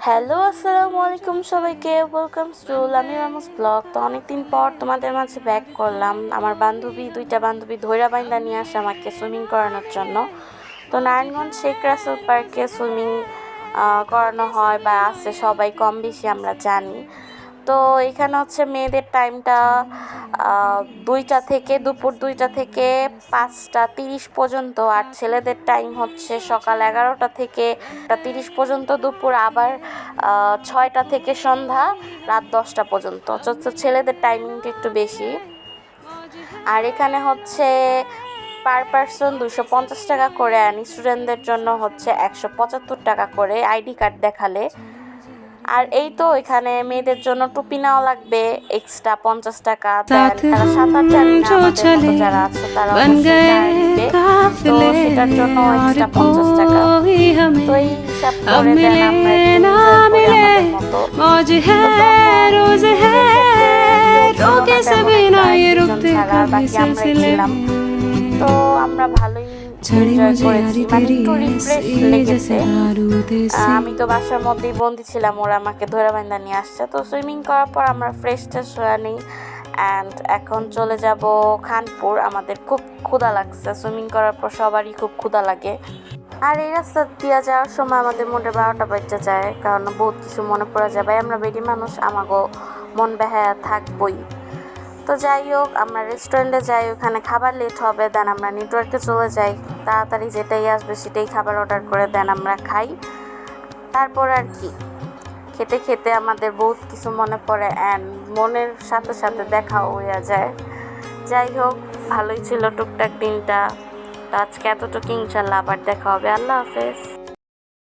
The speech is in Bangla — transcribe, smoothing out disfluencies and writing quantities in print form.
হ্যালো, আসসালামু আলাইকুম সবাইকে। ওয়েলকাম টু লামি মামুস ব্লগ। তো অনেকদিন পর তোমাদের মাঝে ব্যাক করলাম। আমার দুইটা বান্ধবী ধৈরা বাইন্দা নিয়ে আসে আমাকে সুইমিং করানোর জন্য। তো নারায়ণগঞ্জ শেখ রাসেল পার্কে সুইমিং করানো হয় বা আছে, সবাই কম বেশি আমরা জানি। তো এখানে হচ্ছে মেয়েদের টাইমটা 2টা থেকে 5টা 30 পর্যন্ত, আর ছেলেদের টাইম হচ্ছে সকাল 11টা থেকে 30 পর্যন্ত দুপুর, আবার 6টা থেকে সন্ধ্যা রাত 10টা পর্যন্ত। তো ছেলেদের টাইমিংটা একটু বেশি। আর এখানে হচ্ছে পার পারসন 250 টাকা করে, আর স্টুডেন্টদের জন্য হচ্ছে 175 টাকা করে আইডি কার্ড দেখালে। আর এই তো এখানে মেয়েদের জন্য টুপি নেওয়া লাগবে এক্সট্রা 50 টাকা দেন। তারা সাঁতার জানে না, আমাদের মতো যারা আছে তারা অবশ্যই জানে নিবে, তো সেটার জন্য এক্সট্রা 50 টাকা। তো এই হিসাব করে দেন আমরা একটু এনজয় করি আমাদের মতো। ছাড়া বাকি আমরাই ছিলাম, তো আমরা ভালোই এনজয় করেছি, মানে একটু রিফ্রেশ লেগেছে। আমি তো বাসার মধ্যেই বন্দি ছিলাম, ওরা আমাকে ধরে বান্ধা নিয়ে আসছে। তো সুইমিং করার পর আমরা ফ্রেশ ট্রেশ হয়ে নিই অ্যান্ড এখন চলে যাব খানপুর। আমাদের খুব ক্ষুধা লাগছে, সুইমিং করার পর সবারই খুব ক্ষুধা লাগে। আর এই রাস্তা দিয়ে যাওয়ার সময় আমাদের মনে 12টা বেজে যায়, কারণ বহুত কিছু মনে পড়ে যায়। ভাই আমরা বেডি মানুষ, আমাগো মন বেহায়া থাকবই। তো যাই হোক, আমরা রেস্টুরেন্টে যাই, ওখানে খাবার লেট হবে, দেন আমরা নেটওয়ার্কে চলে যাই, তাড়াতাড়ি যেটাই আসবে সেটাই খাবার অর্ডার করে দেন আমরা খাই। তারপর আর কি, খেতে খেতে আমাদের বহুত কিছু মনে পড়ে অ্যান্ড মনের সাথে সাথে দেখাও হয়ে যায়। যাই হোক, ভালোই ছিল টুকটাক দিনটা। তো আজকে এতটুকু, ইনশাল্লাহ আবার দেখা হবে। আল্লাহ হাফেজ।